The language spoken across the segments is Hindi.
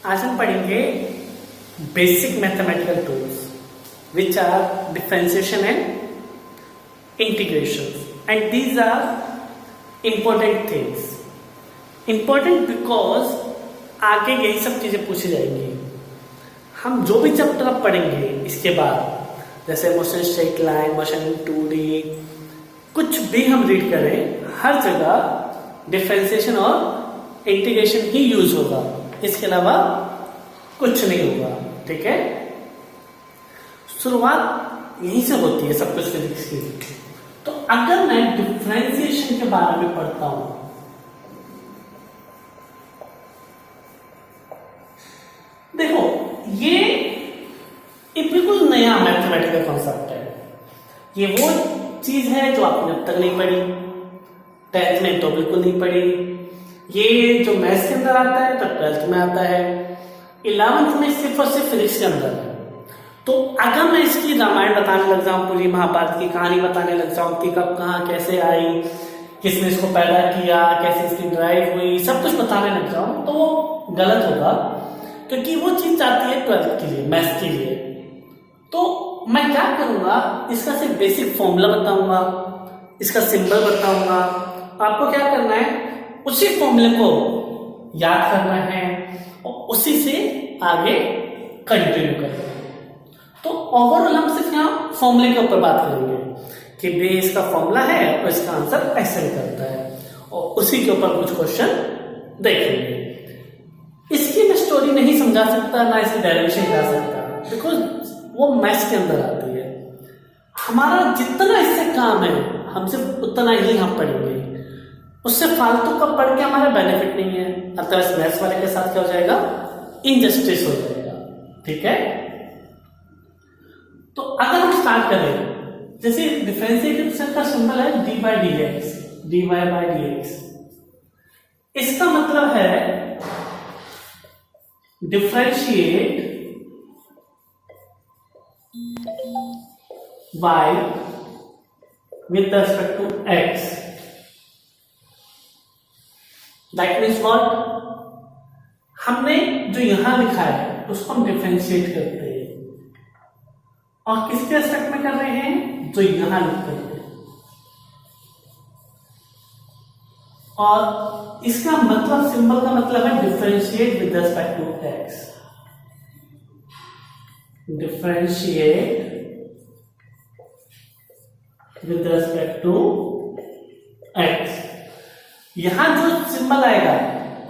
आज हम पढ़ेंगे basic mathematical tools which are differentiation and integration and these are important things. Important because आगे यही सब चीजें पूछी जाएंगी। हम जो भी चैप्टर अब पढ़ेंगे इसके बाद, जैसे motion straight line, motion in 2D, कुछ भी हम रीड करें, हर जगह डिफरेंशिएशन और इंटीग्रेशन ही यूज होगा, इसके अलावा कुछ नहीं होगा। ठीक है, शुरुआत यहीं से होती है सब कुछ फिजिक्स की। तो अगर मैं डिफरेंशिएशन के बारे में पढ़ता हूं, देखो ये एक बिल्कुल नया मैथमेटिकल कॉन्सेप्ट है। ये वो चीज है जो आपने अब तक नहीं पढ़ी, 10th में तो बिल्कुल नहीं पढ़ी। ये जो मैथ्स के अंदर आता है तो 12th में आता है, 11th में सिर्फ और सिर्फ फिजिक्स के अंदर है। तो अगर मैं इसकी रामायण बताने लग जाऊं, पूरी महाभारत की कहानी बताने लग जाऊं कि कब कहां कैसे आई, किसने इसको पैदा किया, कैसे इसकी ड्राइव हुई, सब कुछ बताने लग जाऊं तो वो गलत होगा, क्योंकि वो चीज आती है 12th के लिए, मैथ्स के लिए। तो मैं क्या करूंगा, इसका सिर्फ बेसिक फॉर्मूला बताऊंगा, इसका सिंबल बताऊंगा। आपको क्या करना है, उसी फॉर्मूले को याद करना है और उसी से आगे कंटिन्यू करना है। तो ओवरऑल हम सिर्फ यहाँ फॉर्मूले के ऊपर बात करेंगे कि बेस का फॉर्मूला है और इसका आंसर ऐसे निकलता है, और उसी के ऊपर कुछ क्वेश्चन देखेंगे। इसकी मैं स्टोरी नहीं समझा सकता, ना इसकी डेरिवेशन करा सकता, बिकॉज वो मैथ्स के अंदर आती है। हमारा जितना इससे काम है हम सिर्फ उतना ही हम पढ़ेंगे, उससे फालतू का पढ़ के हमारा बेनिफिट नहीं है। अदरवाइज मैथ्स वाले के साथ क्या हो जाएगा, इनजस्टिस हो जाएगा। ठीक है, तो अगर हम स्टार्ट करें, जैसे डिफरेंशिएशन का सिंबल है dy by dx, इसका मतलब है differentiate y with respect to x। That means what, हमने जो यहां लिखा है उसको हम डिफरेंशिएट करते हैं, और किसके रेस्पेक्ट में कर रहे हैं, जो यहां लिखते हैं। और इसका मतलब, सिंबल का मतलब है differentiate with respect to x। Differentiate with respect to x, यहां जो सिंबल आएगा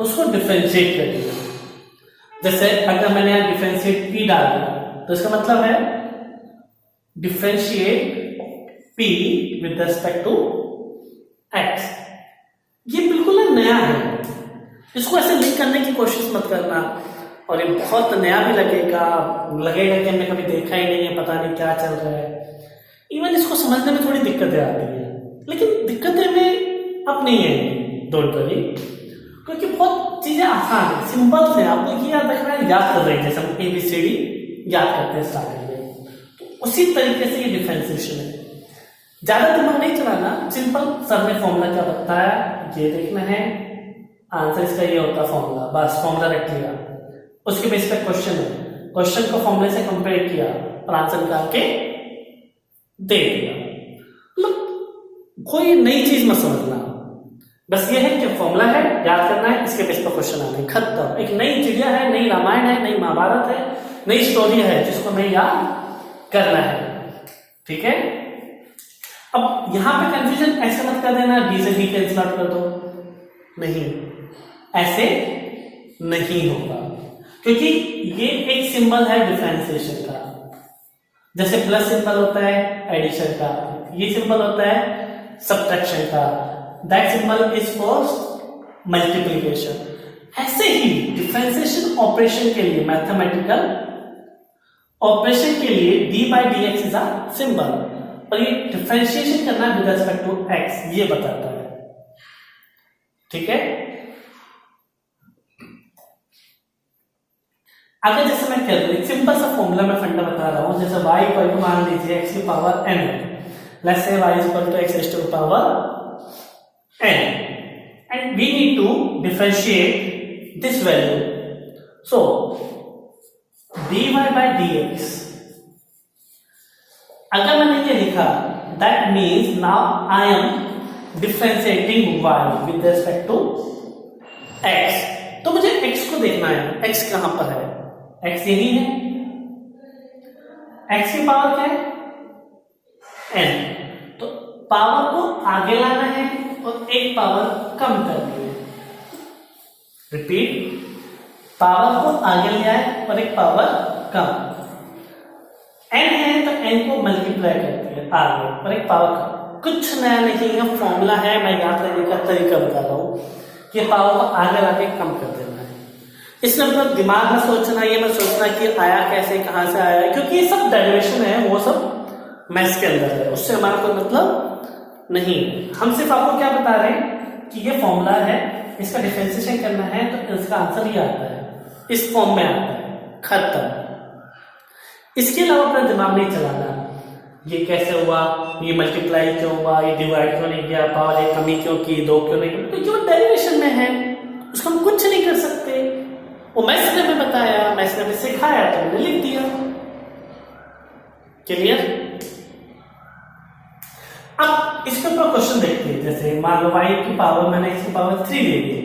उसको डिफरेंशिएट करिए। जैसे अगर मैंने यहां डिफरेंशिएट p डाल दिया तो इसका मतलब है differentiate p with respect to x। ये बिल्कुल नया है, इसको ऐसे लिंक करने की कोशिश मत करना, और ये बहुत नया भी लगेगा कि हमने कभी देखा ही नहीं है, पता नहीं क्या चल रहा है। इवन इसको समझने में थोड़ी दिक्कतें आती है, लेकिन दिक्कतें में अब नहीं है, डोंट वरी, क्योंकि बहुत चीजें आसान है, सिंपल है। आपको ये याद रखना है, याद कर रहे हैं, जैसे हम ABCD याद करते हैं स्टार्टिंग में, तो उसी तरीके से ये डिफरेंशिएशन है। ज्यादा दिमाग नहीं चलाना, सिंपल सर ने फॉर्मूला क्या बताया ये देखना है, आंसर इसका ये होता फॉर्मूला, बस फॉर्मूला रख लिया, उसके बेस पे क्वेश्चन है, क्वेश्चन को फॉर्मूले से कंपेयर किया और आंसर निकाल के दे दिया। मतलब कोई नई चीज मत समझना, बस ये है कि फॉर्मूला है, याद करना है, इसके बेस पर क्वेश्चन आने, खत्म। एक नई चिड़िया है, नई रामायण है, नई महाभारत है, नई स्टोरी है जिसको हमें याद करना है। ठीक है, अब यहां पे कंफ्यूजन ऐसे मत कर देना b से b कैंसिल आउट कर दो, नहीं, ऐसे नहीं होगा, क्योंकि ये एक सिंबल है डिफरेंशिएशन का। जैसे प्लस सिंबल होता है एडिशन का, ये सिंबल होता है सब्ट्रैक्शन का, that symbol is for multiplication. ऐसे ही डिफरेंशिएशन ऑपरेशन के लिए, मैथमेटिकल ऑपरेशन के लिए d by dx is a symbol, और ये डिफरेंशिएशन करना विद रिस्पेक्ट टू x ये बताता है। ठीक है, अगर जैसे मैं कह दूं, एक सिंपल सा फॉर्मूला मैं फंडा बता रहा हूं, जैसे y इक्वल टू मान लीजिए x की power n, let's say y equal to x raise to power n, and we need to differentiate this value so dy by dx, अगर मैंने ये लिखा that means now I am differentiating y with respect to x, तो मुझे x को देखना है, x कहां पर है, x यही है, x की पावर क्या है n, तो पावर को आगे लाना है और एक पावर कम करनी है, रिपीट, पावर को आगे ले आए और एक पावर कम, n है तो n को मल्टीप्लाई करती है आगे और एक पावर कम, कुछ नया नहीं है, फॉर्मूला है, मैं याद करने का तरीका बता रहा हूं कि पावर को आगे लाके कम कर देना है। इसमें मतलब दिमाग में सोचना, ये मत सोचना कि आया कैसे, कहां से आया, क्योंकि ये सब डेरिवेशन है, वो सब मैथ्स के अंदर है, उससे हमारा कोई मतलब नहीं। हम सिर्फ आपको क्या बता रहे हैं कि ये फॉर्मूला है, इसका डिफरेंशिएशन करना है तो इसका आंसर ये आता है, इस फॉर्म में आता है, खत्म। इसके अलावा अपना दिमाग नहीं चलाना, ये कैसे हुआ, ये मल्टीप्लाई क्यों हुआ, ये डिवाइड क्यों नहीं किया, पावर एक कमी क्यों की, दो क्यों नहीं की, क्योंकि वो डेरिवेशन में है, उसको हम कुछ नहीं कर सकते। वो मैथ्स ने हमें बताया, मैथ्स ने हमें सिखाया तो मैंने लिख दिया। क्लियर? अब इसके ऊपर क्वेश्चन देखते हैं, जैसे मान लो y की पावर मैंने x की पावर 3 दे दी,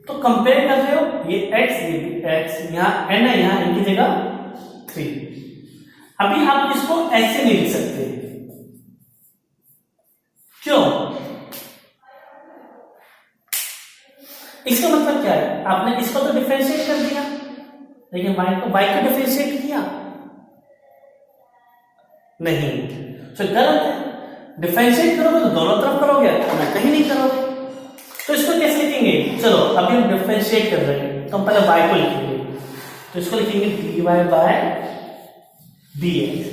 तो कंपेयर कर रहे हो, ये x, ये भी x, यहाँ n है, यहाँ इनकी जगह 3। अभी आप इसको ऐसे नहीं लिख सकते, क्यों? इसका मतलब क्या है, आपने इसको तो डिफरेंशिएट कर दिया, लेकिन y को डिफरेंशिएट किया नहीं, तो गलत है। डिफरेंशिएट करोगे तो दोनों तरफ करोगे, ना कहीं नहीं करोगे, तो इसको कैसे लिखेंगे? चलो अभी हम डिफरेंशिएट कर रहे हैं, तो हम पहले y को लिखेंगे, तो इसको लिखेंगे dy by dx,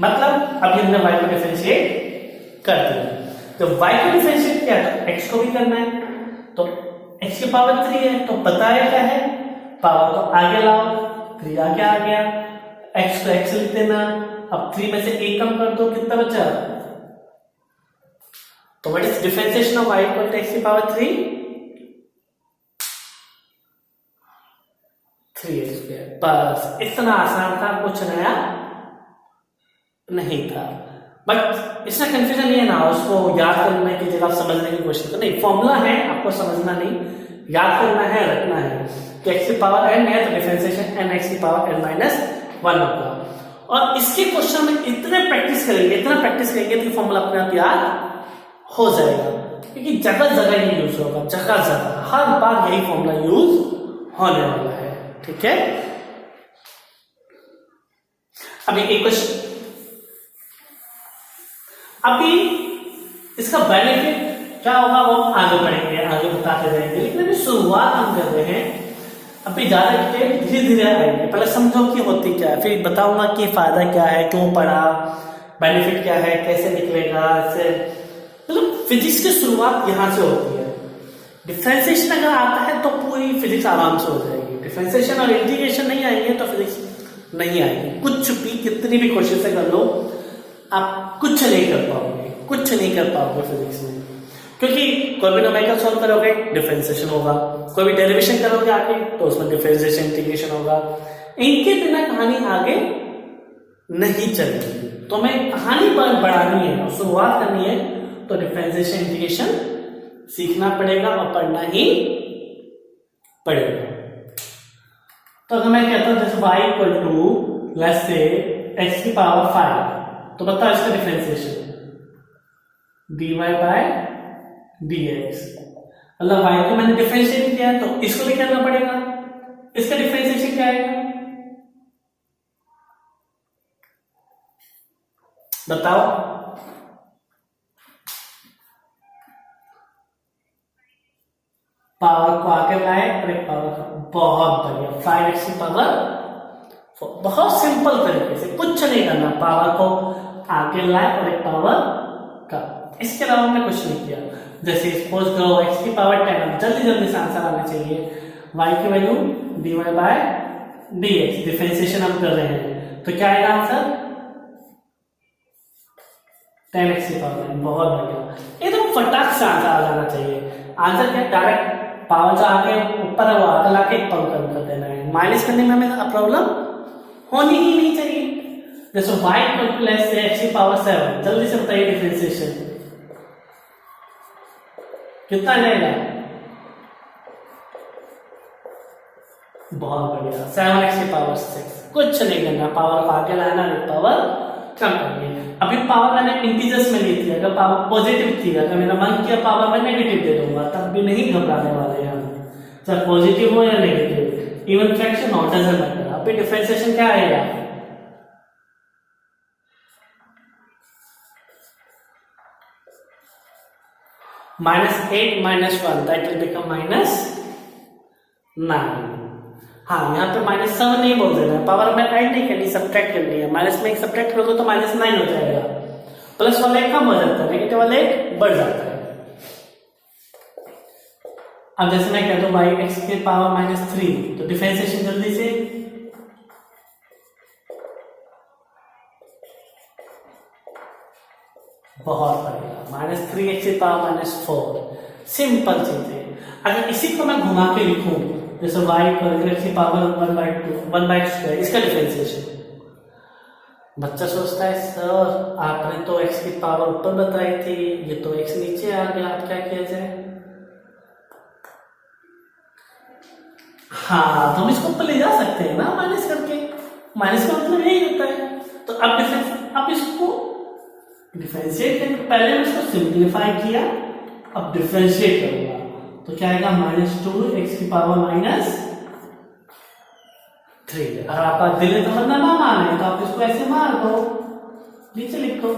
मतलब अभी हमने y को डिफरेंशिएट कर दिया, तो y को डिफरेंशिएट किया तो x को भी करना है, तो x की पावर 3 है, तो पता है क्या है, पावर को आगे लाओ, 3 आगे आ गया, x को x लिख देना, अब 3 में से 1 कम कर दो, कितना बचा? तो what is differentiation of y equal to x की पावर 3? 3x²। बस इतना आसान था, कुछ नया नहीं था, बट इसमें कंफ्यूजन नहीं है ना, उसको याद करने की जगह समझने की कोशिश करो, नहीं फॉर्मूला है, आपको समझना नहीं, याद करना है, रखना है कि x की पावर n है तो डिफरेंशिएशन n x की पावर n-1 होगा। और इसके क्वेश्चन में इतने प्रैक्टिस करेंगे, इतना प्रैक्टिस करेंगे तो फॉर्मूला अपने आप याद हो जाएगा, क्योंकि जगह जगह ये यूज होगा, जगह जगह हर बार यही फॉर्मूला यूज होने वाला है। ठीक है, अभी एक क्वेश्चन, अभी इसका बेनिफिट क्या होगा वो आगे बढ़ेंगे, आगे बताते जाएंगे, लेकिन अभी शुरुआत हम कर रहे हैं, अभी ज्यादा डिटेल धीरे धीरे आएंगे, पहले समझो कि होती क्या है, फिर बताऊंगा कि फायदा क्या है, क्यों पढ़ा, बेनिफिट क्या है, कैसे निकलेगा, इससे मतलब फिजिक्स की शुरुआत यहां से होती है। डिफरेंशिएशन अगर आता है तो पूरी फिजिक्स आराम से हो जाएगी, डिफरेंशिएशन और इंटीग्रेशन नहीं आएंगे तो फिजिक्स नहीं आएगी, कुछ भी कितनी भी कोशिशें कर लो आप कुछ नहीं कर पाओगे, कुछ नहीं कर पाओगे फिजिक्स में, क्योंकि कोई भी न्यूमेरिकल सॉल्व करोगे डिफरेंशिएशन होगा, कोई भी डेरिवेशन करोगे आगे तो उसमें डिफरेंशिएशन इंटीग्रेशन होगा, इनके बिना कहानी आगे नहीं चलेगी। तो मैं कहानी बढ़ानी है और शुरुआत करनी है तो डिफरेंशिएशन इंटीग्रेशन सीखना पड़ेगा और पढ़ना ही पड़ेगा। तो अगर मैं कहता हूं जैसे y equal to let's say x की पावर 5, तो बताओ इसका डिफरेंशिएशन dy by dx, मतलब y को मैंने डिफरेंशिएट किया तो इसको भी करना पड़ेगा, इसका डिफरेंशिएशन क्या आएगा बताओ? पावर को आगे लाए और एक पावर का, बहुत बढ़िया, 5x की पावर, बहुत सिंपल तरीके से, कुछ नहीं करना, पावर को आगे लाए और एक पावर का, इसके अलावा हमने कुछ नहीं किया। जैसे सपोज करो x की पावर 10, जल्दी जल्दी से आंसर आना चाहिए, y की value dy by dx, differentiation हम कर रहे हैं तो क्या आएगा आंसर 10x की पावर 9, बहुत बढ़िया, एकदम फटाक से आंसर आ जाना चाहिए। आंसर क्या, डायरेक्ट पावर जो आगे ऊपर है वो आगे लाके एक पावर कम कर देना है। माइनस करने में हमें प्रॉब्लम होनी ही नहीं चाहिए। जैसे y प्लस x की पावर 7, जल्दी से बताइए डिफरेंशिएशन कितना जाएगा? बहुत बढ़िया, 7x की पावर 6। कुछ नहीं करना, पावर आगे लाना है, पावर कम करनी है। अभी पावर मैंने इंटीजर्स में ली थी, अगर पावर पॉजिटिव थी, अगर मेरा मन किया पावर मैं नेगेटिव दे दूंगा तब भी नहीं घबराने वाले हैं हम, चाहे पॉजिटिव हो या नेगेटिव, इवन फ्रैक्शन और डजंट मैटर। अभी डिफरेंशिएशन क्या आएगा? -8 - 1 दैट विल बिकम -9। हाँ, यहाँ पे -7 नहीं बोल देना, पावर में ऐड नहीं करनी, सब्ट्रैक्ट करनी है। माइनस में एक सब्ट्रैक्ट करोगे तो -9 हो जाएगा, प्लस वाला एक कम हो जाता है, नेगेटिव वाला एक बढ़ जाता है। अब जैसे मैं कह दूं y x के पावर -3, तो डिफरेंशिएशन जल्दी से बहुत बढ़िया, -3x की पावर -4। सिंपल चीज है। अगर इसी को मैं घुमा के लिखूं जैसे y की पावर 1/2, इसका डिफरेंशिएशन, बच्चा सोचता है सर आपने तो x की पावर ऊपर बताई थी, ये तो x नीचे आ गया, आप क्या किया जाए? हाँ, तो हम इसको ऊपर ले जा सकते हैं ना माइनस करके, माइनस का मतलब यही होता है। तो अब इसको डिफरेंशिएट करेंगे, पहले मैं इसको सिंप्लीफाई किया, अब डिफरेंशिएट करूंगा तो क्या आएगा? -2x की पावर -3। अगर आपका दिल है तो वरना ना माने तो आप इसको ऐसे मार दो, नीचे लिखो।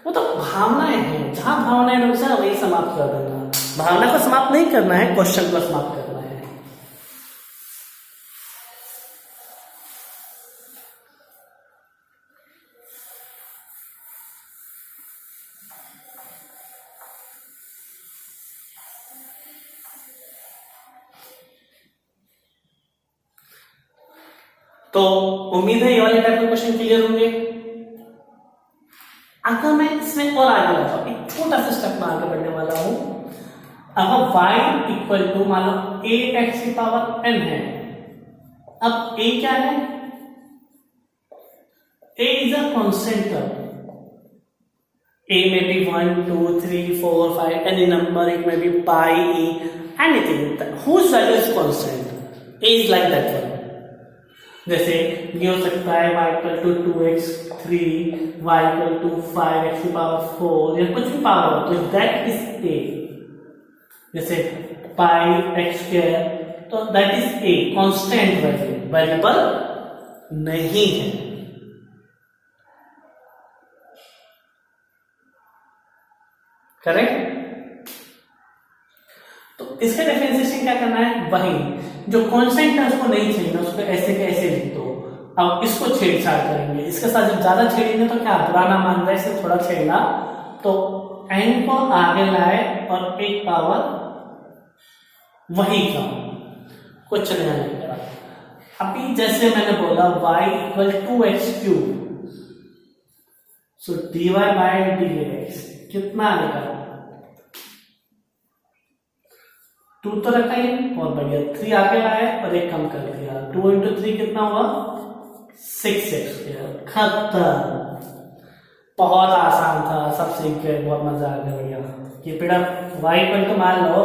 वो तो भावनाएं हैं, जहां भावनाएं नुकसान वही समाप्त कर देना। भावना को समाप्त नहीं करना है, क्वेश्चन को समाप्त करना है। तो उम्मीद है ये वाले टाइप के क्वेश्चन क्लियर होंगे। अगर मैं इसमें और आगे बढ़ता हूं, एक छोटा सा स्टेप में आगे बढ़ने वाला हूं। अगर y इक्वल टू मान लो ax की पावर n है, अब a क्या है? a is a constant term. a may be 1 2 3 4 5 any number, it may be pi, e, anything whose value is constant. a is like that one. जैसे ये हो सकता है y equal to 2x3, y equal to 5x की पावर 4 या कुछ भी पावर हो, तो दैट इज a। जैसे पाई x स्क्वायर, तो that is a, constant value, variable नहीं है। करेक्ट? तो इसका डिफरेंशिएशन क्या करना है? वही जो कांस्टेंट है उसको नहीं छेड़ना, उसको ऐसे के ऐसे लिख दो। अब इसको छेड़छाड़ करेंगे, इसके साथ जब ज्यादा छेड़ेंगे तो क्या पुराना मान रहा है, इसे थोड़ा छेड़ना, तो n को आगे लाए और एक पावर वही का, कुछ नया नहीं करा। अभी जैसे मैंने बोला y इक्वल 2x3, सो dy बाय dx कितना आएगा? 2 तो रखा ही, बहुत बढ़िया, 3 आगे लाए और एक कम कर दिया, 2 into 3 कितना हुआ? 6x square. खत्म, बहुत आसान था, सब सीख गए, बहुत मजा आ गया। बढ़िया, ये बेटा y इक्वल टू मान लो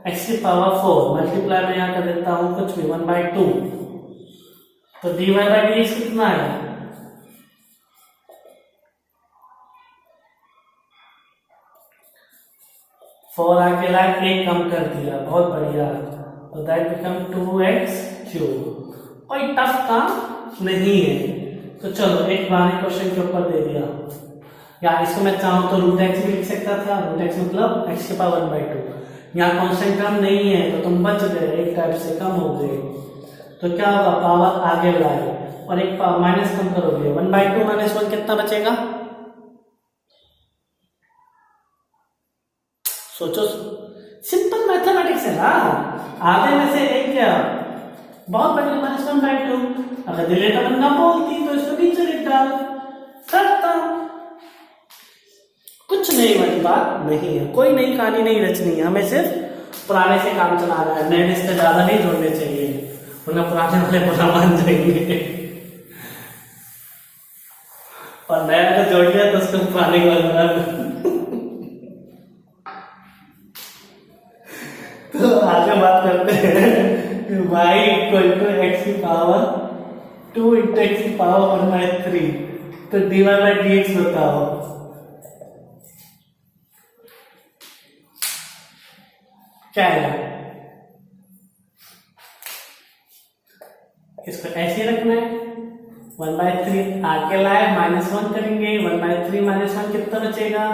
x की पावर 4 मल्टीप्लाई में यहाँ कर देता हूँ कुछ भी 1/2, तो dy बाय dx कितना है? फोर आगे लाए, एक कम कर दिया, बहुत बढ़िया, तो दैट बिकम 2x3। कोई टफ काम नहीं है। तो चलो एक बार क्वेश्चन के ऊपर दे दिया, या इसको मैं चाहूं तो √x भी लिख सकता था, √x मतलब x की पावर 1/2। यहाँ कांस्टेंट टर्म नहीं है तो तुम बच गए, एक टाइप से कम हो गए। तो क्या होगा? पावर आगे लाए और एक पावर माइनस कम करोगे, 1/2 - 1 कितना बचेगा? सोचो, सिंपल मैथमेटिक्स है ना। आधे में से एक क्या, बहुत बढ़िया, -1/2। अगर डिलेटर बनना बोलती तो इसको नीचे लिख डाल, खत्म। कुछ नहीं, वाली बात नहीं है, कोई नई कहानी नहीं रचनी है, हमें सिर्फ पुराने से काम चलाना है, नए रिश्ते ज्यादा नहीं जोड़ने चाहिए, वरना पुराने वाले बुरा मान जाएंगे। और नया अगर जोड़ लिया तो उसको पुराने के बाद बुरा। तो आगे बात करते हैं y इक्वल टू एक्स की पावर 2 इंटू एक्स की पावर 1/3, तो dy बाई डी एक्स बताओ। क्या है? इसको ऐसे रखना है, 1/3 आगे लाए -1 करेंगे, 1/3 -1 कितना बचेगा?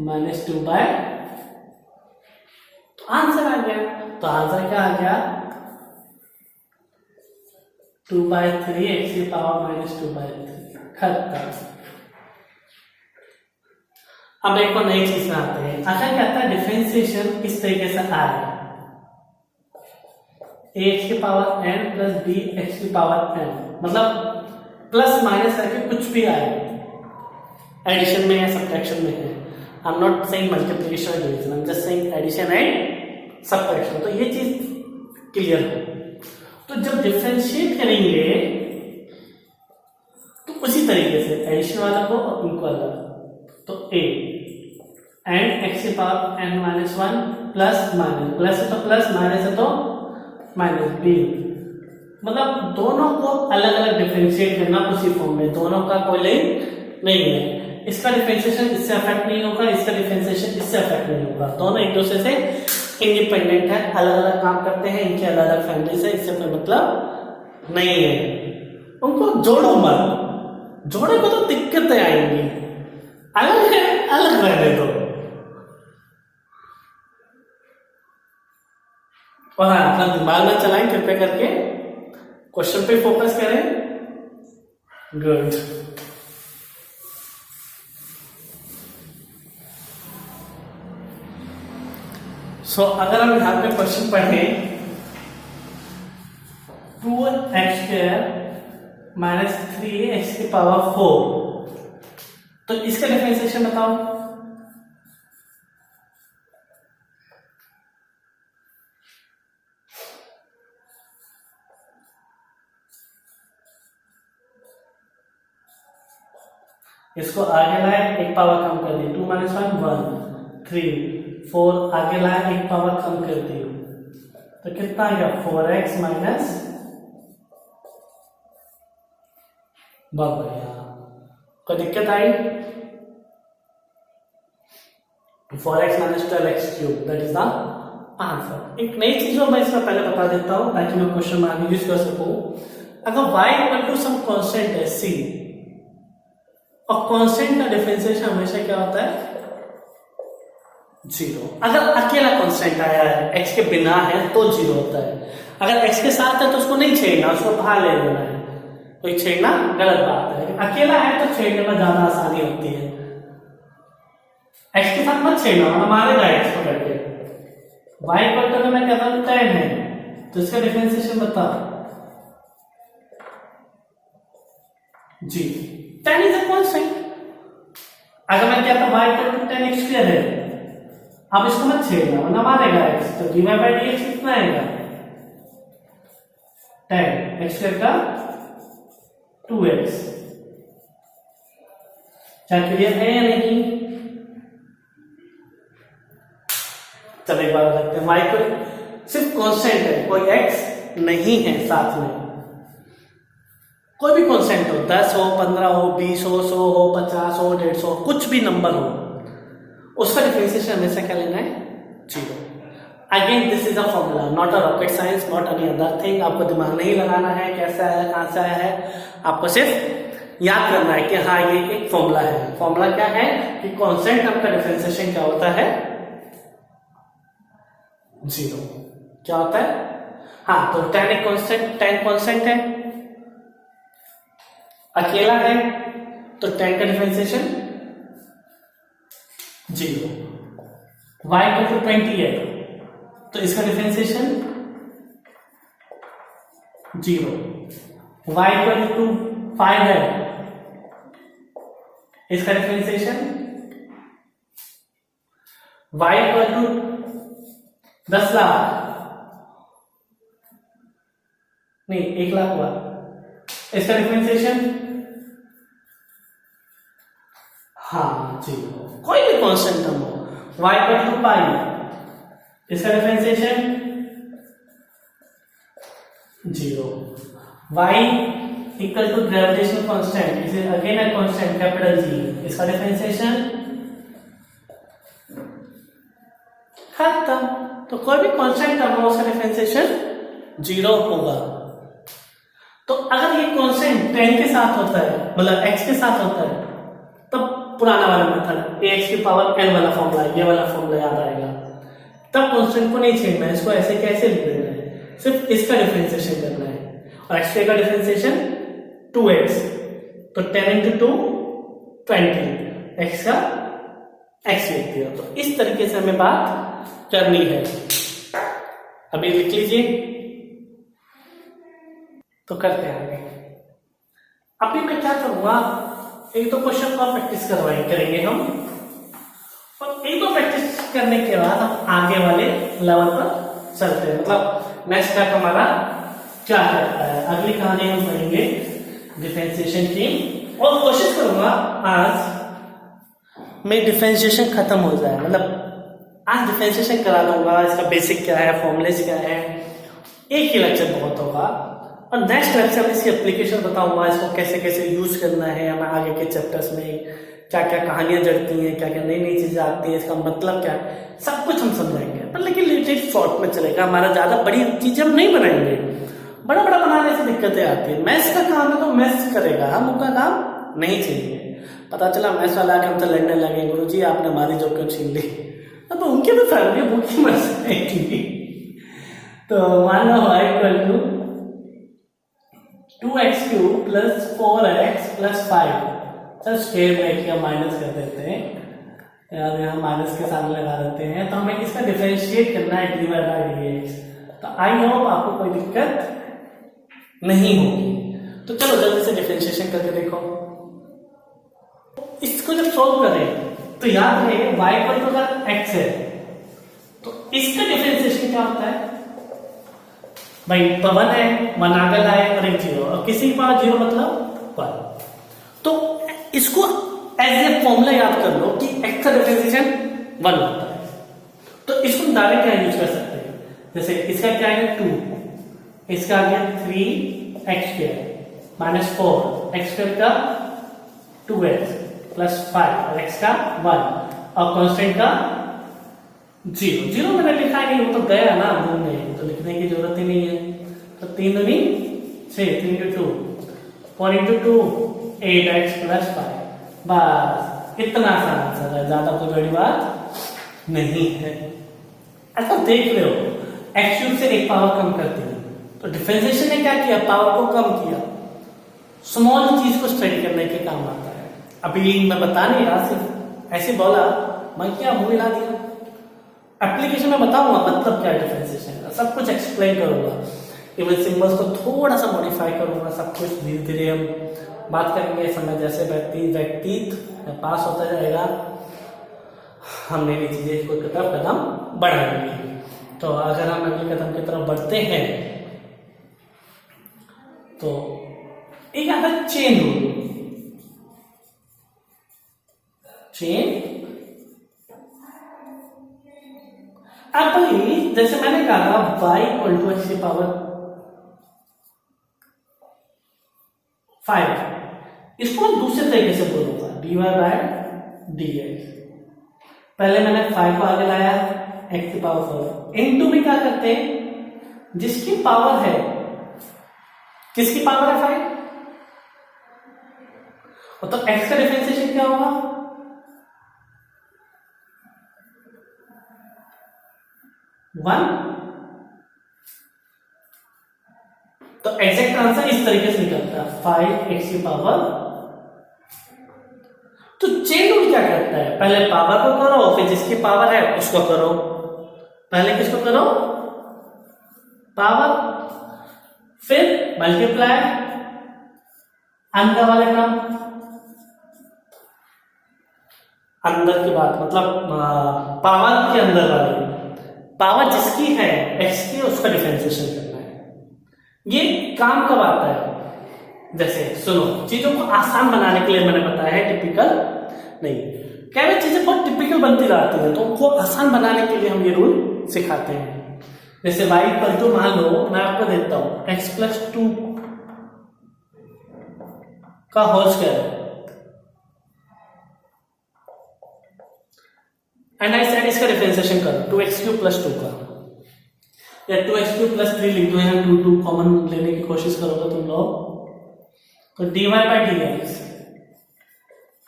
-2/, तो आंसर आ गया। तो आंसर क्या आ गया? 2/3 एक्स की पावर -2/3। खत्म। अब एक और नई चीज में आते हैं। अगर कहता है डिफरेंशिएशन इस तरीके से आए, ए एक्स की power n plus B X की पावर n, मतलब प्लस माइनस करके कुछ भी आए, एडिशन में या सब्ट्रैक्शन में है। I am not saying multiplication और division, I am just saying addition and subtraction. तो ये चीज क्लियर है। तो जब डिफरेंशिएट करेंगे तो उसी तरीके से एडिशन वाला को और इनको अलग, तो a एंड एक्स की power n minus 1 plus minus, plus है तो प्लस, माइनस है तो माइनस b, मतलब दोनों को अलग अलग डिफरेंशिएट करना उसी फॉर्म में, दोनों का कोई लिंक नहीं है। इसका डिफरेंशिएशन इससे अफेक्ट नहीं होगा, इसका डिफरेंशिएशन इससे अफेक्ट नहीं होगा, दोनों एक दूसरे से इंडिपेंडेंट है, अलग अलग काम करते हैं, इनके अलग अलग फैमिलीज है, इससे कोई मतलब नहीं है। उनको जोड़ो मत, जोड़े को तो दिक्कतें आएंगी, अलग है अलग रहने दो। और हाँ, अपना दिमाग में चलाएं कृपया करके, क्वेश्चन पे फोकस करें। गुड। सो अगर हम यहां पे क्वेश्चन पढ़ें 2x² माइनस 3x की पावर 4, तो इसका डिफरेंशिएशन बताओ। इसको आगे लाए, एक पावर कम कर दी, 2 - 1 1, 3 4 आगे लाए, एक पावर कम कर दी, तो कितना आ गया? 4x माइनस, बहुत बढ़िया। कोई दिक्कत आई? 4x minus 12x cube, that is the answer. एक नई चीज मैं इसमें पहले बता देता हूं ताकि मैं क्वेश्चन में आगे यूज कर सकूं। अगर y equal to some constant है c, और कांस्टेंट का डिफरेंशिएशन हमेशा क्या होता है? 0। अगर अकेला कांस्टेंट आया है, x के बिना है तो 0 होता है, अगर x के साथ है तो उसको नहीं छेड़ना, उसको बाहर ले लेना है, तो ये छेड़ना गलत बात है। लेकिन अकेला है तो छेड़ने में ज्यादा आसानी होती है। x के साथ मत छेड़ना, वरना मारेगा x पकड़ के। y इक्वल टू मैं कहता हूं 10 है, तो इसका डिफरेंशिएशन बता। जी 10 इज अ कांस्टेंट। अगर मैं कहता y इक्वल टू 10x² है, अब इसको मत छेड़ना वरना मारेगा x, तो dy बाई dx कितना आएगा? 10 x² का 2x। क्या क्लियर है या नहीं? चलो एक बार देखते हैं। y को सिर्फ कांस्टेंट है, कोई x नहीं है साथ में, कोई भी कांस्टेंट हो, 10 हो, 15 हो, 20 हो, 100 हो, 50 हो, 150, कुछ भी नंबर हो, उसका डिफरेंशिएशन हमेशा क्या लेना है? 0। Again this is a formula, not a rocket science, not any other thing. आपको दिमाग नहीं लगाना है कैसा है कहां से आया है, आपको सिर्फ याद करना है कि हाँ ये एक फॉर्मूला है। फॉर्मूला क्या है कि कांस्टेंट टर्म का डिफरेंशिएशन क्या होता है? 0। क्या होता है? हाँ, तो 10 एक कांस्टेंट, 10 कांस्टेंट है, अकेला है, तो 10 का डिफरेंशिएशन 0। y इक्वल टू 20 है, तो इसका डिफरेंशिएशन 0। y इक्वल टू 5 है, इसका डिफरेंशिएशन y इक्वल टू 10,00,000, नहीं 1,00,000 हुआ, इसका डिफरेंशिएशन हाँ जी, कोई भी कांस्टेंट टर्म हो, y इक्वल टू पाई, इसका differentiation 0, y equal to gravitational constant, इसे again a constant capital G, इसका डिफरेंशिएशन खत्म। तो कोई भी कांस्टेंट टर्म हो उसका डिफरेंशिएशन 0 होगा। तो अगर ये कांस्टेंट 10 के साथ होता है, मतलब x के साथ होता है, तब पुराना वाला मेथड ax की पावर n वाला फॉर्मूला, ये वाला फॉर्मूला याद आएगा। तब कांस्टेंट को नहीं छेड़ना है, इसको ऐसे कैसे लिख देना है, सिर्फ इसका डिफरेंशिएशन करना है। और x का डिफरेंशिएशन 2x, तो 10 into 2 20, x का x लिख दिया। तो इस तरीके से हमें बात करनी है। अभी लिख लीजिए, तो करते हैं आगे। अभी मैं क्या करूंगा, एक तो क्वेश्चन को प्रैक्टिस करेंगे हम, और एक तो प्रैक्टिस करने के बाद हम आगे वाले लेवल पर चलते हैं। मतलब नेक्स्ट स्टेप हमारा क्या करता है, अगली कहानी हम पढ़ेंगे डिफरेंशिएशन की, और कोशिश करूंगा आज में डिफरेंशिएशन खत्म हो जाए। मतलब आज डिफरेंशिएशन करा दूंगा, इसका बेसिक क्या है, फॉर्मूलेस क्या है, एक ही लेक्चर बहुत होगा। और नेक्स्ट लेक्चर में इसकी एप्लीकेशन बताऊंगा, इसको कैसे कैसे यूज करना है, हमें आगे के चैप्टर्स में क्या क्या कहानियां जड़ती हैं, क्या क्या नई नई चीजें आती हैं, इसका मतलब क्या है, सब कुछ हम समझाएंगे। पर लेकिन लिमिटेड शॉर्ट में चलेगा हमारा, ज्यादा बड़ी चीजें हम नहीं बनाएंगे, बड़ा बड़ा बनाने से दिक्कतें आती है। मैथ्स का काम है तो मैथ्स करेगा, हम उनका काम नहीं छीनेंगे। पता चला मैथ्स वाला के हमसे लड़ने लगे, गुरुजी आपने हमारी जॉब क्यों छीन ली, अब उनके तो फैमिली भूखी मर सकती। तो मान लो y equal to 2x³ plus 4x plus 5, चल स्क्वायर ब्रैकेट का माइनस कर देते हैं, यार यहाँ माइनस के सामने लगा देते हैं। तो हमें इसका डिफरेंशिएट करना है dy/dx। तो आई होप आपको कोई दिक्कत नहीं होगी। तो चलो जल्दी से डिफरेंशिएशन करके देखो। इसको जब सोल्व करें तो याद रहे y इक्वल टू अगर x है तो इसका डिफरेंशिएशन क्या होता है भाई, 1 है, 1 आगे लाए और एक 0, और किसी के पास 0 मतलब 1। तो इसको एज ए फॉर्मूला याद कर लो कि x का डिफरेंशिएशन 1 होता है। तो इसको डायरेक्ट क्या यूज कर सकते हैं, जैसे इसका क्या है 2, इसका आ गया 3x² माइनस 4x² का 2x प्लस 5 और x का 1 और कांस्टेंट का 0 मैंने लिखा है नहीं, वो तो गया ना मुंह में, तो लिखने की जरूरत ही नहीं है। तो 3 दूनी 6, 3 into 2, 4 into 2 8x प्लस 5, बस इतना सा आंसर है, ज्यादा कोई बड़ी बात नहीं है। ऐसा देख रहे हो x³ से एक पावर कम कर दी, तो डिफरेंशिएशन ने क्या किया, पावर को कम किया। स्मॉल चीज को स्टडी करने के काम आता है। अभी मैं बता नहीं रहा, सिर्फ ऐसे बोला, मैं क्या मुंह हिला दिया। एप्लीकेशन में बताऊंगा मतलब क्या है डिफरेंशिएशन का, सब कुछ एक्सप्लेन करूंगा, इवन सिंबल्स को थोड़ा सा मॉडिफाई करूंगा, सब कुछ धीरे धीरे हम बात करेंगे। समय जैसे व्यतीत पास होता जाएगा, हम नई चीजें को तरफ कदम बढ़ाएंगे। तो अगर हम अगले कदम की तरफ बढ़ते हैं तो एक आता है चेन रूल। चेन अब जैसे मैंने कहा y इक्वल टू x की पावर 5, इसको दूसरे तरीके से बोलूंगा dy/dx। पहले मैंने 5 को आगे लाया, x की पावर 4 इनटू भी क्या करते हैं, जिसकी पावर है, किसकी पावर है 5, और तो x का डिफरेंशिएशन क्या होगा 1। तो एग्जैक्ट आंसर इस तरीके से निकलता है 5x की पावर। तो चेन रूल क्या करता है, पहले पावर को करो, फिर जिसकी पावर है उसको करो। पहले किसको करो, पावर, फिर मल्टीप्लाई अंक वाले क्रम, अंदर की बात मतलब पावर के अंदर वाली पावर जिसकी है x की, उसका डिफरेंशिएशन करना है। ये काम कब आता है? जैसे सुनो, चीजों को आसान बनाने के लिए मैंने बताया है, टिपिकल नहीं। क्या वे चीजें बहुत टिपिकल बनती जाती है, तो उनको आसान बनाने के लिए हम ये रूल सिखाते हैं। जैसे y इक्वल टू, मान लो मैं आपको देता हूं x+2 का whole square, and I said इसका डिफरेंशिएशन करो 2x³ + 2 का, या 2x³ + 3 लिख दो, यहाँ 2 कॉमन लेने की कोशिश करोगे तुम लोग, तो dy/dx।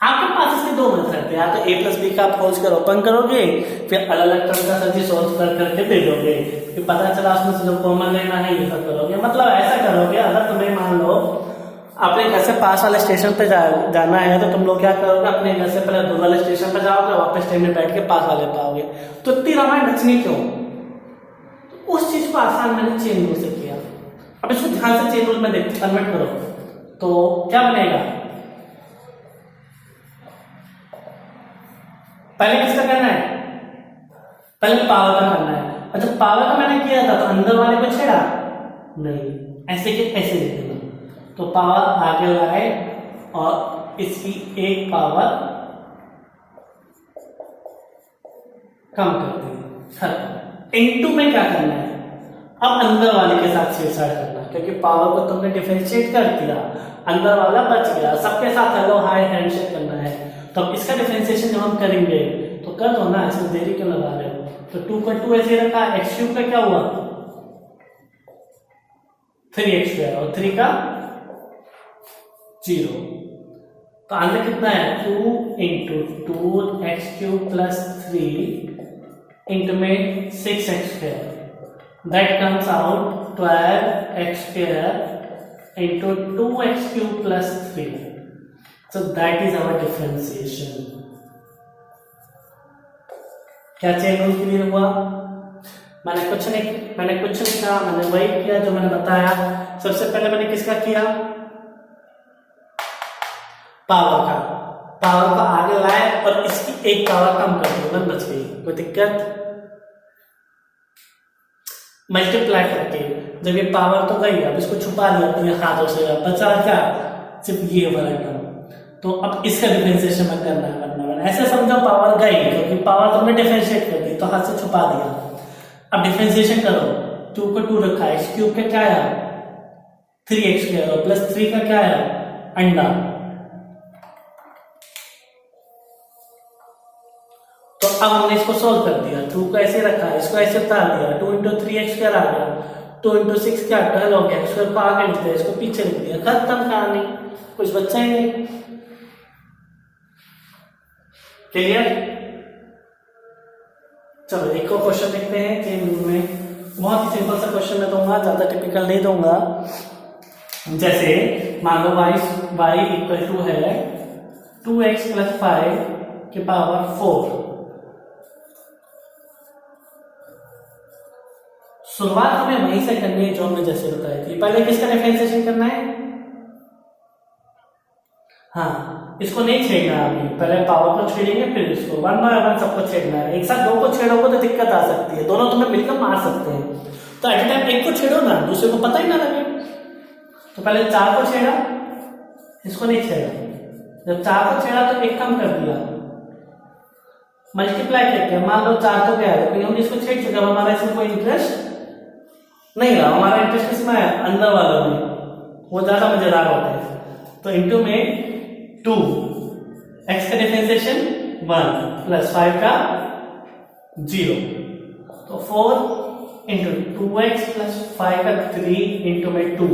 आपके पास इसके दो मेथड है, या तो a+b का आप होल स्क्वायर ओपन करोगे, फिर अलग अलग टर्म का सभी सोल्व कर करके दे दोगे, फिर पता चला उसमें से जो कॉमन लेना है ये सब करोगे। मतलब ऐसा करोगे, अगर तुम्हें मान लो अपने घर से पास वाले स्टेशन पे जाना है, तो तुम लोग क्या करोगे, अपने घर से पहले दूर वाले स्टेशन पे जाओगे, वापस ट्रेन में बैठ के पास वाले पे आओगे। तो इतनी रामायण रचनी क्यों? तो उस चीज को आसान मैंने चेन रूल से किया। अब इसको ध्यान से चेन रूल में कन्वर्ट करो, तो क्या बनेगा? पहले किसका करना है? पहले पावर का करना है। अच्छा, पावर का मैंने किया था तो अंदर वाले को छेड़ा नहीं, ऐसे के ऐसे लिख देना। तो पावर आगे लाए और इसकी एक पावर कम कर दी, खत्म। इनटू में क्या करना है? अब अंदर वाले के साथ छेड़छाड़ करना, क्योंकि पावर को तुमने डिफरेंशिएट कर दिया, अंदर वाला बच गया, सबके साथ हेलो हाय हैंडशेक करना है। तो अब इसका डिफरेंशिएशन जब हम करेंगे तो कर दो ना, इसमें देरी क्यों लगा रहे हो? तो 2 का 2 ऐसे रखा, x³ का क्या हुआ 3x² और 3 का 0। तो आंसर कितना है? 2 × 2x³ + 3 इंटू में 6x², that comes out 12x² into 2x³ + 3. So that is our differentiation. क्या चेन रूल क्लियर हुआ? मैंने कुछ नहीं कहा, मैंने वही किया जो मैंने बताया। सबसे पहले मैंने किसका किया? पावर का आगे लाए और इसकी एक पावर कम कर दी, वन बच गई। कोई दिक्कत? मल्टीप्लाई करके जब ये पावर तो गई, अब इसको छुपा लिया अपने हाथों से, बचा क्या? सिर्फ ये वाला टर्म। तो अब इसका डिफरेंशिएशन मत करना है, ऐसे समझो पावर गई, क्योंकि पावर तुमने डिफरेंशिएट कर दी तो हाथ से छुपा दिया। अब डिफरेंशिएशन करो, 2 को 2 रखा, x³ का क्या है 3x² और +3 का क्या है अंडा। तो अब हमने इसको सोल्व कर दिया, 2 को ऐसे रखा, इसको ऐसे उतार दिया, 2 × 3x² आ गया, 2 × 6 क्या 12 हो गया, x² को आगे लिख दिया, इसको पीछे लिख दिया, खत्म कहानी, कुछ बच्चा ही नहीं। क्लियर? चलो एक और क्वेश्चन देखते हैं चेन रूल में। बहुत ही सिंपल सा क्वेश्चन मैं दूंगा, ज्यादा टिपिकल नहीं दूंगा। जैसे मान लो y = है 2x + 5 की पावर 4। शुरुआत हमें वहीं से करनी है जो हमने जैसे बताई थी। पहले किसका डिफरेंशिएशन करना है? हाँ, इसको नहीं छेड़ना अभी, पहले पावर को छेड़ेंगे फिर इसको, 1 बाय 1 सबको छेड़ना है। एक साथ 2 को छेड़ोगे तो दिक्कत आ सकती है, दोनों तुम्हें मिलकर मार सकते हैं। तो एट टाइम एक को छेड़ो ना, दूसरे को पता ही ना लगे। तो पहले 4 को छेड़ा, इसको नहीं छेड़ा। जब 4 को छेड़ा तो एक कम कर दिया, मल्टीप्लाई करके। मान लो 4 तो क्या है, क्योंकि हम इसको छेड़ चुके, हमारा इसमें कोई इंटरेस्ट नहीं रहा। हमारा इंटरेस्ट किसमें है? अंदर वालों में, वो ज्यादा मजेदार होते हैं। तो इंटू में 2, x का डिफरेंशिएशन 1 + 5 का 0, तो 4 × 2x + 5 का 3 इंटू में 2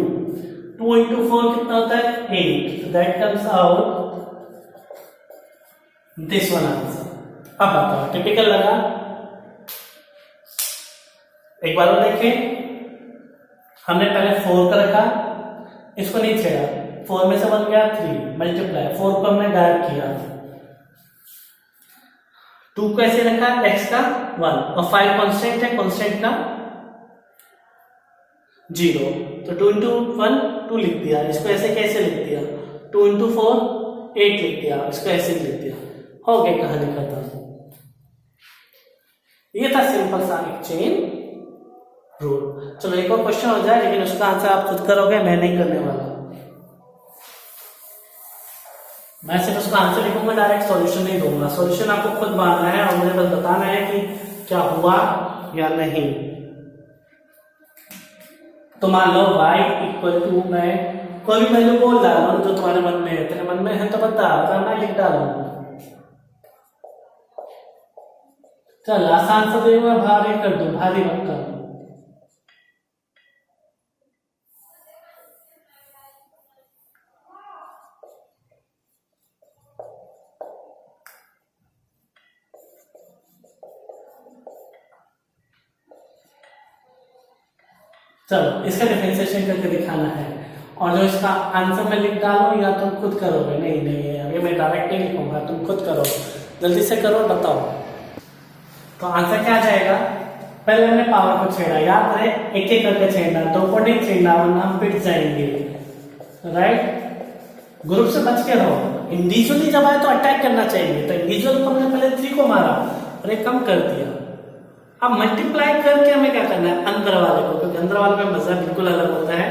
× 4 कितना होता है 8। That comes out this one answer. अब बताओ टिपिकल लगा? एक बार और देखें, हमने पहले 4 का रखा, इसको नहीं छेड़ा, 4 में से बन गया 3, मल्टीप्लाई 4 को हमने गायब किया, 2 को ऐसे रखा, x का 1 और 5 कांस्टेंट है, कांस्टेंट का 0, तो 2 × 1 2 लिख दिया, इसको ऐसे कैसे लिख दिया, 2 × 4 8 लिख दिया, इसको ऐसे लिख दिया। हो गई कहानी खत्म। ये था सिंपल सा एक चेन रूल। चलो एक और क्वेश्चन हो जाए, लेकिन उसका आंसर आप खुद करोगे, मैं नहीं करने वाला। मैं सिर्फ उसका आंसर लिखूंगा, डायरेक्ट सॉल्यूशन नहीं दूंगा। सॉल्यूशन आपको खुद मानना है और मुझे बस बताना है कि क्या हुआ या नहीं। तो मान लो y इक्वल टू, मैं कोई भी वैल्यू बोल रहा हूं जो तुम्हारे मन में है। तेरे मन में है तो बता, अगर मैं लिख डालूंगा। चल आसान सा देगा, भारी कर दूं, भारी मत कर। चलो इसका डिफरेंशिएशन करके दिखाना है, और जो इसका आंसर मैं लिख डालूं या तुम खुद करोगे? नहीं नहीं, अभी मैं डायरेक्ट नहीं लिखूंगा, तुम खुद करो, जल्दी से करो, बताओ। तो आंसर क्या आ जाएगा? पहले हमने पावर को छेड़ा, याद रहे, एक एक करके छेड़ना, दो को नहीं छेड़ना वरना हम पिट जाएंगे, राइट। ग्रुप से बच के रहो। इंडिविजुअली जब आए तो अटैक करना चाहिए, तो इंडिविजुअल को हमने पहले 3 को मारा और एक कम कर दिया। अब मल्टीप्लाई करके हमें क्या करना है? अंदर वाले को, क्योंकि अंदर वाले में मजा बिल्कुल अलग होता है।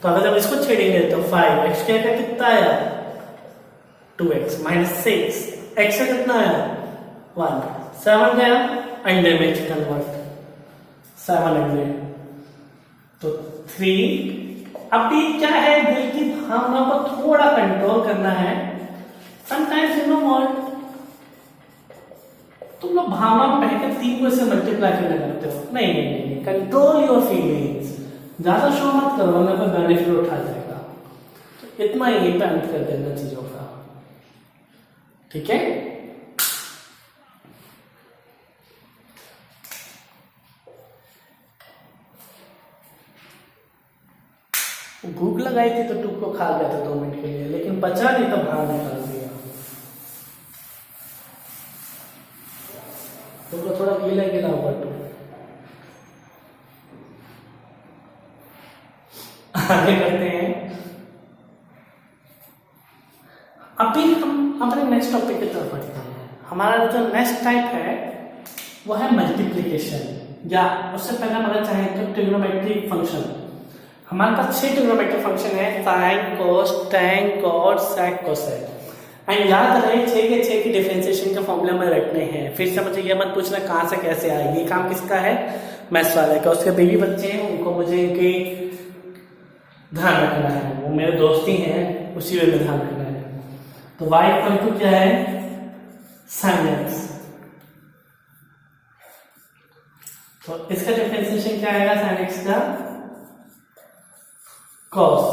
तो अगर जब इसको छेड़ेंगे तो 5x का कितना आया? 2x माइनस 6, x का कितना आया? 1, 7 गया अंडे में, चिकन वर्क 7 अंडे, तो 3। अब ये क्या है? दिल की भावना को थोड़ा कंट्रोल करना है। समटाइम्स यू नो व्हाट, तुम लोग भावना में बहकर 3 को इससे मल्टीप्लाई करने लगते हो। नहीं नहीं नहीं, कंट्रोल योर फीलिंग्स, ज्यादा शो मत करो वरना कोई बेनिफिट उठा जाएगा। तो इतना ही पैंट कर देना चीजों का, ठीक है। भूख लगाई थी तो टूक को खा गया था 2 मिनट के लिए, लेकिन बचा नहीं तो बाहर निकाल दिया। तुमको थोड़ा गीला गीला हुआ तो आगे करते हैं। अभी हम अपने नेक्स्ट टॉपिक की तरफ बढ़ते हैं। हमारा जो नेक्स्ट टाइप है वो है मल्टीप्लिकेशन, या उससे पहले हमारा चाहे तो ट्रिग्नोमेट्रिक फंक्शन। हमारे पास 6 ट्रिग्नोमेट्रिक फंक्शन है, sine, cos, tan, cot, sec, cosec. And याद रहे 6 के 6 की डिफरेंशिएशन के फॉर्मूले में रखने हैं। फिर से मुझे ये मत पूछना कहां से कैसे आए, ये काम किसका है? मैथ्स वाले का। उसके बेबी बच्चे हैं, उनको मुझे इनके ध्यान रखना है, वो मेरे दोस्त ही हैं, उसी वे में ध्यान रखना है। तो y इक्वल टू क्या है? sin x। तो इसका डिफरेंशिएशन क्या आएगा? sin x का cos,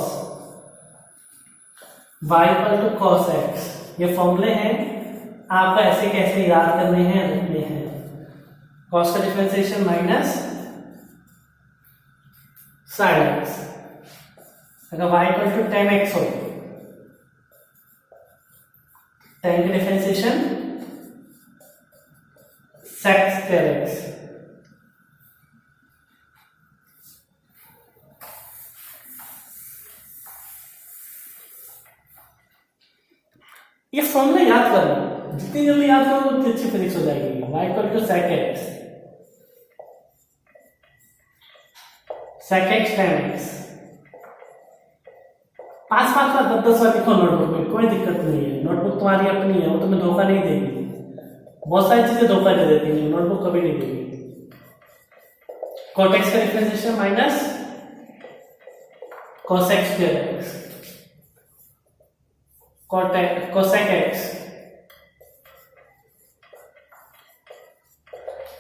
y equal to cos x। ये फॉर्मूले हैं, आपको ऐसे कैसे याद करने हैं, रखने हैं। cos का डिफरेंशिएशन माइनस sin x। अगर y equal to tan x हो, tan का डिफरेंशिएशन sec square x। ये फॉर्मूला याद करो, जितनी जल्दी याद करो उतनी अच्छी फिजिक्स हो जाएगी। y equal to sec x, sec x tan x। 5 बार 10 बार लिखो नोटबुक में, कोई दिक्कत नहीं है। नोटबुक तुम्हारी अपनी है, वो तुम्हें धोखा नहीं देगी। बहुत सारी चीजें धोखा दे देती है, नोटबुक कभी नहीं देगी। cot x का differentiation minus cos x square x, cosec x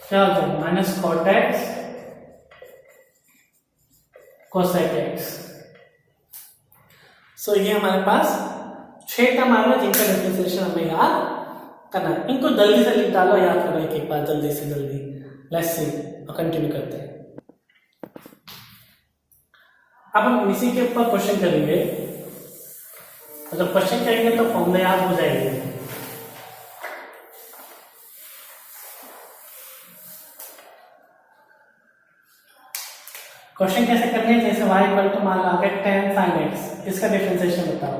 क्या हो जाएगा? Minus cot x cosec x। सो ये हमारे पास 6 टर्म आ रहे जिनका डिफरेंशिएशन हमें याद करना है। इनको जल्दी से लिख डालो, याद करो एक बार जल्दी से जल्दी। लेट्स सी, और कंटिन्यू करते हैं। अब हम इसी के ऊपर क्वेश्चन करेंगे। अगर क्वेश्चन करेंगे तो फॉर्मूला याद हो जाएंगे। क्वेश्चन कैसे करने हैं? जैसे y इक्वल टू मान लो आगे tan sin x, इसका डिफरेंशिएशन बताओ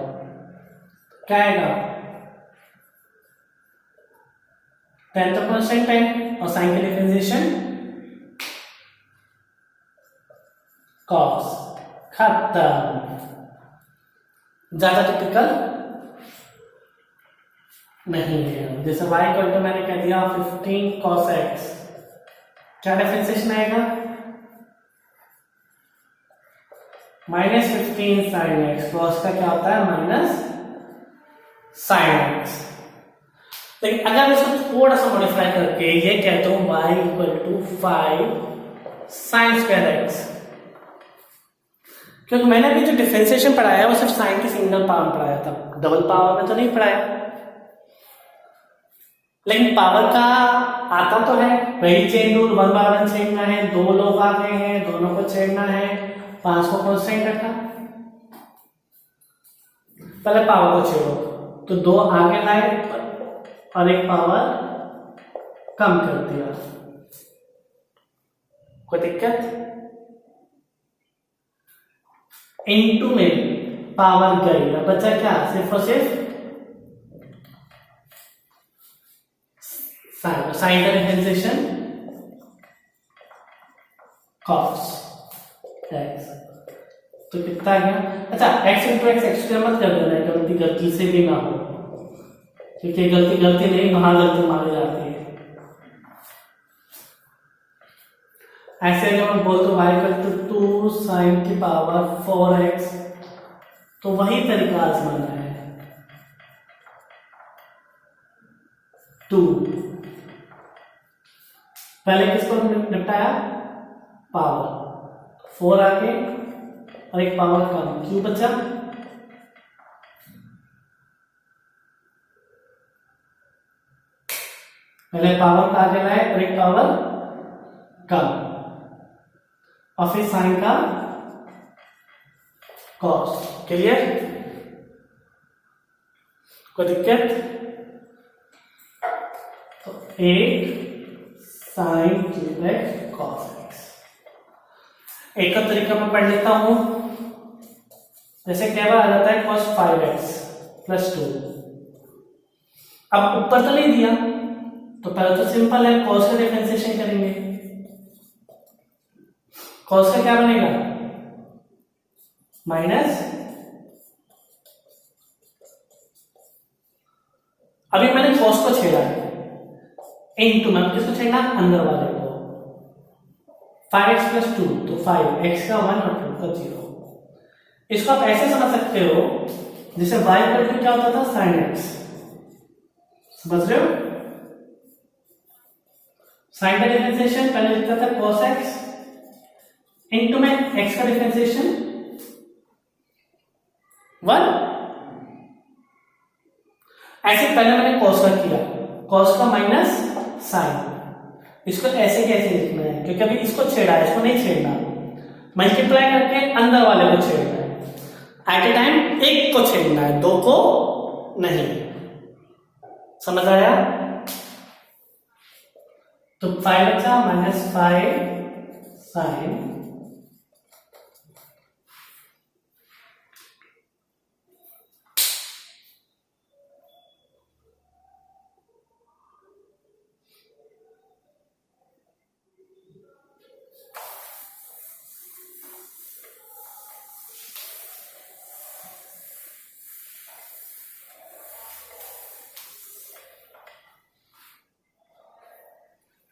क्या आएगा? tan तो कांस्टेंट है और साइन की डिफरेंशिएशन cos, खत्म। ज्यादा टिपिकल नहीं है। जैसे y इक्वल टू मैंने कह दिया 15 cos x, क्या डिफरेंशिएशन आएगा -15 sin x, cos का क्या होता है माइनस sin x। लेकिन अगर मैं इसको थोड़ा सा मॉडिफाई करके ये कहता हूं y equal to 5 sin square x, क्योंकि मैंने अभी जो डिफरेंशिएशन पढ़ाया वो सिर्फ साइन की सिंगल पावर में पढ़ाया था, डबल पावर में तो नहीं पढ़ाया। लेकिन पावर का आता तो है, वही चेन रूल 1/1 छेड़ना है, दो लोग आ गए हैं दोनों को छेड़ना है, 5 को कांस्टेंट रखा, पहले पावर को छेड़ो तो 2 आगे लाए और एक पावर कम कर दिया, कोई दिक्कत। इनटू में पावर गई, अब बचा क्या सिर्फ और सिर्फ साइन, साइन का डिफरेंशिएशन cos x, तो कितना आ गया। अच्छा x इंटू एक्स एक्स्ट्रा मत कर देना, गलती से भी ना हो, क्योंकि गलती नहीं वहां गलती मानी जाती है। ऐसे अगर मैं बोल दो y इक्वल टू 2 साइन की पावर 4x, तो वही तरीका आजमाना है। 2 पहले किसको निपटाया पावर, 4 आगे और एक पावर कम, क्यों बचा पहले पावर का आगे लाए और एक पावर कम, और फिर साइन का कॉस। क्लियर, कोई दिक्कत। तो 8 sine cube x cos x. एक का तरीका मैं पढ़ लेता हूं, जैसे क्या आ जाता है cos 5x प्लस 2। अब ऊपर तो नहीं दिया तो पहले तो सिंपल है, cos का डिफरेंशिएशन करेंगे, cos का क्या बनेगा माइनस, अभी मैंने cos को छेड़ा है, इनटू में किसको छेड़ना अंदर वाले को, 5x प्लस 2 तो 5, x का 1 और 2 का 0। इसको आप ऐसे समझ सकते हो जैसे y इक्वल टू क्या होता था sin x, समझ रहे हो। sin का डिफरेंशिएशन पहले लिखता था cos x, इनटू में x का डिफरेंशिएशन 1। ऐसे पहले मैंने cos का किया, cos का माइनस sin, इसको ऐसे कैसे लिखना है क्योंकि अभी इसको छेड़ा है, इसको नहीं छेड़ना, मल्टीप्लाई करके अंदर वाले को छेड़ना है, एट ए टाइम एक को छेड़ना है, दो को नहीं। समझ आया। तो 5 बचा माइनस 5 साइन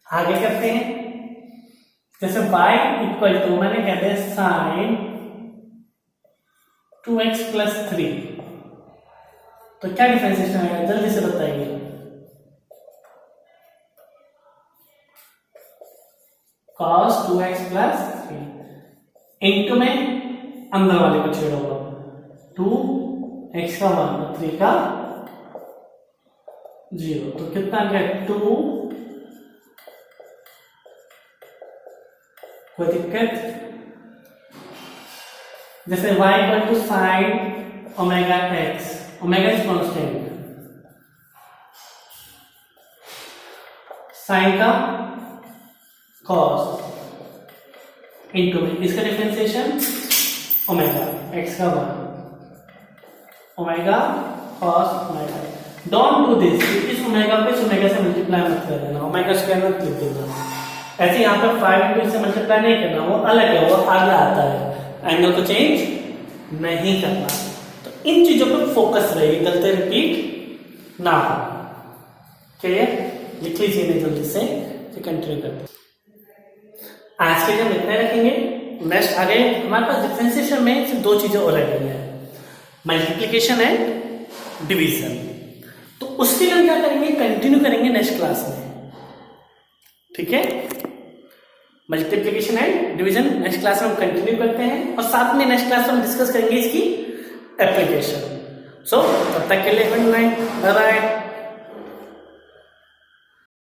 आगे करते हैं। जैसे y इक्वल टू मैंने कहते हैं साइन 2x प्लस 3, तो क्या डिफरेंशिएशन आएगा जल्दी से बताइए। cos 2x प्लस 3 इनटू में अंदर वाले को छेड़ोगा, 2x का 1 और 3 का 0, तो कितना आ गया 2। कोई दिक्कत। जैसे y equal to sine omega x, omega is constant, sine का कॉस इनटू में इसका डिफरेंशिएशन ओमेगा, एक्स का 1 omega cos omega. Don't do this, इस ओमेगा को इस ओमेगा से मल्टीप्लाई मत कर देना, ओमेगा स्क्वायर मत लिख देना। ऐसे यहाँ पे 5 इंटू इससे मल्टीप्लाई नहीं करना, वो अलग है, वो आगे आता है, एंगल को चेंज नहीं करना। तो इन चीजों पर फोकस रहे, गलती रिपीट ना हो। क्लियर? लिख लीजिए नहीं जल्दी से, फिर कंटिन्यू करते हैं। आज के लिए हम इतने रखेंगे। नेक्स्ट आगे हमारे पास डिफरेंशिएशन में सिर्फ 2 चीजें और रह गई हैं, मल्टीप्लिकेशन एंड डिवीजन। तो उसके लिए हम क्या करेंगे, कंटिन्यू करेंगे नेक्स्ट क्लास में। ठीक है, multiplication and division next class में हम कंटिन्यू करते हैं, और साथ में नेक्स्ट क्लास में हम डिस्कस करेंगे इसकी एप्लीकेशन। सो तब तक के लिए गुड नाइट, बाय बाय।